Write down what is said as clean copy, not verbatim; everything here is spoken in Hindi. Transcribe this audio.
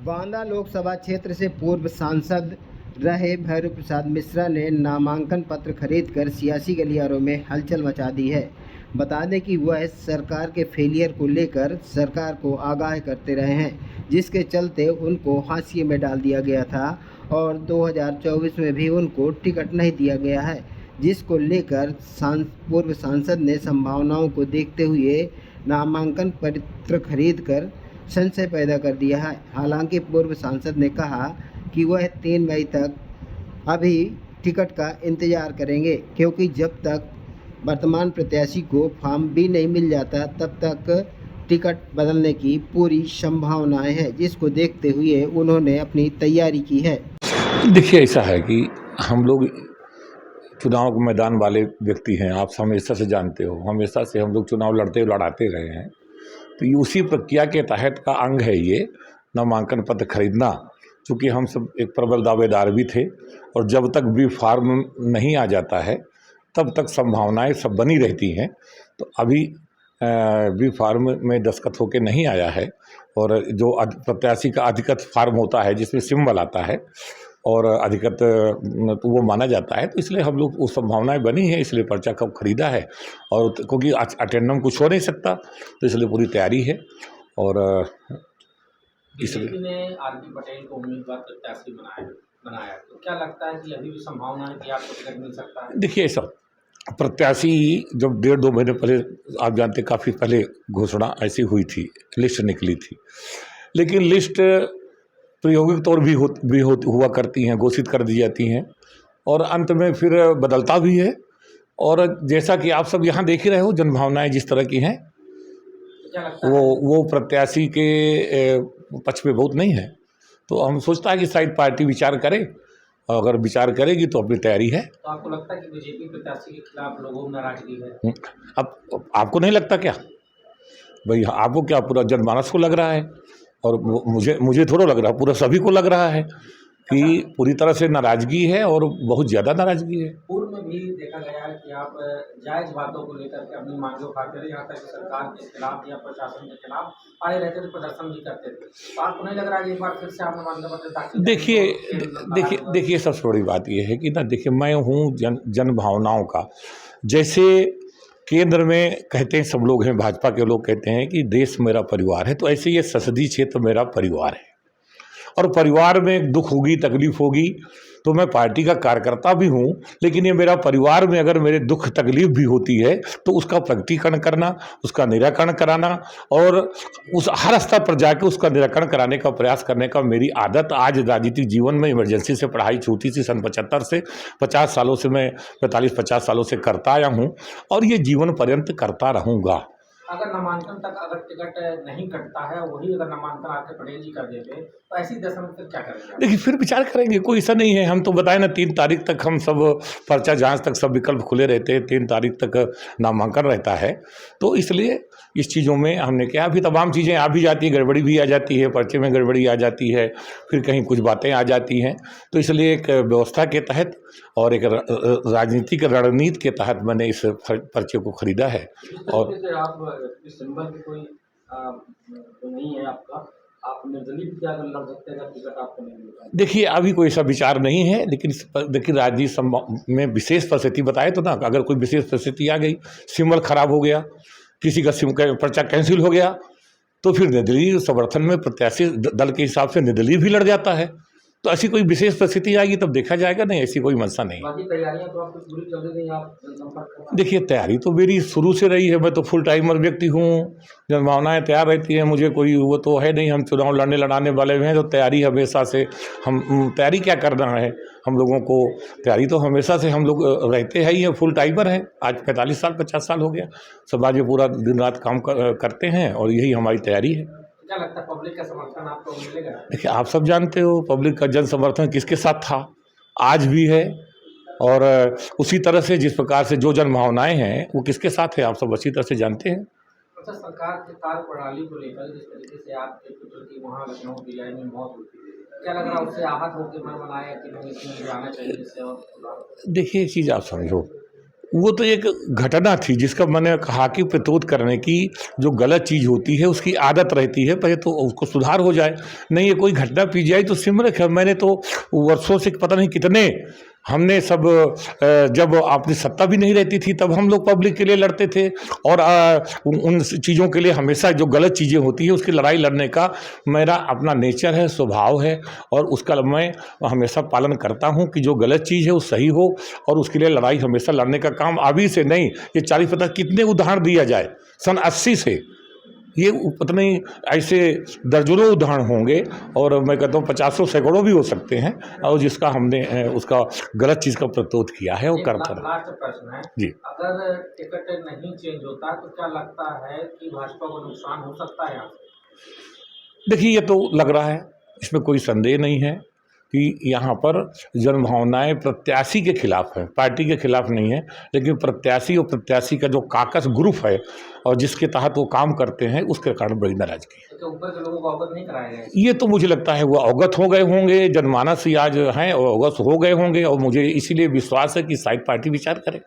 बांदा लोकसभा क्षेत्र से पूर्व सांसद रहे भैरू प्रसाद मिश्रा ने नामांकन पत्र खरीदकर सियासी गलियारों में हलचल मचा दी है। बता दें कि वह सरकार के फेलियर को लेकर सरकार को आगाह करते रहे हैं, जिसके चलते उनको हाशिए में डाल दिया गया था और 2024 में भी उनको टिकट नहीं दिया गया है, जिसको लेकर पूर्व सांसद ने संभावनाओं को देखते हुए नामांकन पत्र खरीदकर संशय पैदा कर दिया है। हालांकि पूर्व सांसद ने कहा कि वह 3 मई तक अभी टिकट का इंतजार करेंगे, क्योंकि जब तक वर्तमान प्रत्याशी को फॉर्म भी नहीं मिल जाता तब तक टिकट बदलने की पूरी संभावनाएं हैं, जिसको देखते हुए उन्होंने अपनी तैयारी की है। देखिए, ऐसा है कि हम लोग चुनाव के मैदान वाले व्यक्ति हैं। आप हमेशा से जानते हो, हमेशा से हम लोग चुनाव लड़ाते रहे हैं। तो ये उसी प्रक्रिया के तहत का अंग है ये नामांकन पत्र खरीदना। चूँकि हम सब एक प्रबल दावेदार भी थे और जब तक भी फॉर्म नहीं आ जाता है तब तक संभावनाएं सब बनी रहती हैं। तो अभी भी फॉर्म में दस्तखत होके नहीं आया है और जो प्रत्याशी का अधिकृत फॉर्म होता है जिसमें सिंबल आता है और अधिकृत तो वो माना जाता है, तो इसलिए हम लोग वो संभावनाएं बनी है, इसलिए पर्चा कब खरीदा है। और क्योंकि अटेंडम कुछ हो नहीं सकता तो इसलिए पूरी तैयारी है। और इसलिए ने आरपी पटेल को उम्मीदवार प्रत्याशी बनाया, तो क्या लगता है कि अभी भी संभावना है कि आपको टिकट मिल सकता है? देखिए, ऐसा प्रत्याशी जब 1.5-2 महीने पहले, आप जानते काफ़ी पहले घोषणा ऐसी हुई थी, लिस्ट निकली थी, लेकिन लिस्ट प्रायोगिक तौर भी हुआ करती हैं, घोषित कर दी जाती हैं और अंत में फिर बदलता भी है। और जैसा कि आप सब यहाँ देख ही रहे हो, जनभावनाएं जिस तरह की हैं, वो प्रत्याशी के पक्ष में बहुत नहीं है। तो हम सोचता है कि शायद पार्टी विचार करे, और अगर विचार करेगी तो अपनी तैयारी है। तो आपको लगता है कि बीजेपी प्रत्याशी के खिलाफ लोगों में नाराजगी है? अब आपको नहीं लगता क्या भाई? आपको क्या पूरा जनमानस को लग रहा है? और मुझे थोड़ा लग रहा, पूरा सभी को लग रहा है कि पूरी तरह से नाराजगी है और बहुत ज़्यादा नाराजगी है। पूर्व में भी देखा गया है कि आप जायज़ बातों को लेकर के अपनी मांगें उठाते रहे, यहाँ तक सरकार के खिलाफ या प्रशासन के खिलाफ आए रहते थे, प्रदर्शन भी करते थे। तो आपको नहीं लग रहा है एक बार फिर से आप नामांकन पत्र दाखिल? देखिए सबसे बड़ी बात यह है कि ना, देखिए मैं हूँ जन भावनाओं का। जैसे केंद्र में कहते हैं सब लोग हैं, भाजपा के लोग कहते हैं कि देश मेरा परिवार है, तो ऐसे ये संसदीय क्षेत्र मेरा परिवार है और परिवार में दुख होगी, तकलीफ होगी, तो मैं पार्टी का कार्यकर्ता भी हूँ, लेकिन ये मेरा परिवार में अगर मेरे दुख तकलीफ भी होती है तो उसका प्रकटीकरण करना, उसका निराकरण कराना और उस हर स्तर पर जाके उसका निराकरण कराने का प्रयास करने का मेरी आदत आज राजनीतिक जीवन में इमरजेंसी से पढ़ाई छूटी थी सन 75 से, 50 सालों से मैं 45-50 सालों से करता आया हूँ और ये जीवन पर्यंत करता रहूँगा। अगर नामांकन तक अगर टिकट नहीं कटता है, वही अगर नामांकन आके पटेल जी कर देते, तो ऐसी दशा में फिर क्या करेंगे? देखिए, फिर विचार करेंगे, कोई ऐसा नहीं है। हम तो बताए ना 3 तारीख तक हम सब पर्चा जांच तक सब विकल्प खुले रहते हैं, 3 तारीख तक नामांकन रहता है। तो इसलिए इस चीज़ों में हमने क्या, अभी तमाम चीज़ें आ भी जाती है, गड़बड़ी भी आ जाती है, पर्चे में गड़बड़ी आ जाती है, फिर कहीं कुछ बातें आ जाती हैं। तो इसलिए एक व्यवस्था के तहत और एक राजनीतिक रणनीति के तहत मैंने इस पर्चे को खरीदा है। और आप सिंबल की कोई नहीं है आपका, आप निर्दलीय भी अगर लड़ सकते हैं, टिकट आपको नहीं मिलता? देखिए, अभी कोई ऐसा विचार नहीं है, लेकिन देखिए राजनीति में विशेष परिस्थिति बताए तो ना, अगर कोई विशेष परिस्थिति आ गई, सिंबल खराब हो गया, किसी का पर्चा कैंसिल हो गया, तो फिर निर्दलीय समर्थन में प्रत्याशी दल के हिसाब से निर्दलीय भी लड़ जाता है। तो ऐसी कोई विशेष परिस्थिति आएगी तब देखा जाएगा, नहीं ऐसी कोई मंशा नहीं। बाकी तैयारियां तो आपकी पूरी चल रही है, आप जनसंपर्क? देखिए, तैयारी तो मेरी शुरू से रही है, मैं तो फुल टाइमर व्यक्ति हूँ, जनभावनाएं तैयार रहती हैं, मुझे कोई वो तो है नहीं, हम चुनाव लड़ाने वाले हैं, तो तैयारी हमेशा से हम तैयारी क्या करना है हम लोगों को, तैयारी तो हमेशा से हम लोग रहते हैं ही हैं, फुल टाइमर हैं। आज 45 साल 50 साल हो गया, समाज में पूरा दिन रात काम करते हैं और यही हमारी तैयारी है। क्या लगता है पब्लिक का समर्थन आपको मिलेगा? देखिए, आप सब जानते हो पब्लिक का जन समर्थन किसके साथ था, आज भी है, और उसी तरह से जिस प्रकार से जो जन भावनाएं हैं वो किसके साथ है आप सब अच्छी तरह से जानते हैं। अच्छा, सरकार के कार्य प्रणाली को लेकर जिस तरीके से आपके पुत्र की वहाँ लखनऊ भिलाई में मौत हुई थी, क्या लग रहा है उससे आहत होकर मन बनाया कि नहीं इसमें जाना चाहिए इससे? और देखिए, एक चीज़ आप समझो, वो तो एक घटना थी जिसका मैंने कहा कि प्रतिरोध करने की जो गलत चीज़ होती है उसकी आदत रहती है, पहले तो उसको सुधार हो जाए। नहीं ये कोई घटना पीजीआई तो सिमरक है। मैंने तो वर्षों से पता नहीं कितने हमने सब जब अपनी सत्ता भी नहीं रहती थी तब हम लोग पब्लिक के लिए लड़ते थे और उन चीज़ों के लिए हमेशा जो गलत चीज़ें होती है उसकी लड़ाई लड़ने का मेरा अपना नेचर है, स्वभाव है और उसका मैं हमेशा पालन करता हूं कि जो गलत चीज़ है वो सही हो और उसके लिए लड़ाई हमेशा लड़ने का काम अभी से नहीं, ये 40-50 कितने उदाहरण दिया जाए सन 80 से ये पता नहीं ऐसे दर्जनों उदाहरण होंगे और मैं कहता हूँ 50 सैकड़ों भी हो सकते हैं और जिसका हमने उसका गलत चीज़ का प्रतिरोध किया है और करता रहा। लास्ट प्रश्न है जी अगर टिकट नहीं चेंज होता तो क्या लगता है कि भाजपा को नुकसान हो सकता है यहाँ से? देखिए ये तो लग रहा है, इसमें कोई संदेह नहीं है कि यहाँ पर जनभावनाएं प्रत्याशी के खिलाफ है, पार्टी के खिलाफ नहीं है, लेकिन प्रत्याशी और प्रत्याशी का जो काकस ग्रुप है और जिसके तहत वो काम करते हैं उसके कारण बड़ी नाराजगी है। तो ऊपर के लोगों को अवगत नहीं कराया गया? ये तो मुझे लगता है वो अवगत हो गए होंगे, जनमानस ही आज हैं और अवगत हो गए होंगे और मुझे इसीलिए विश्वास है कि शायद पार्टी विचार करे।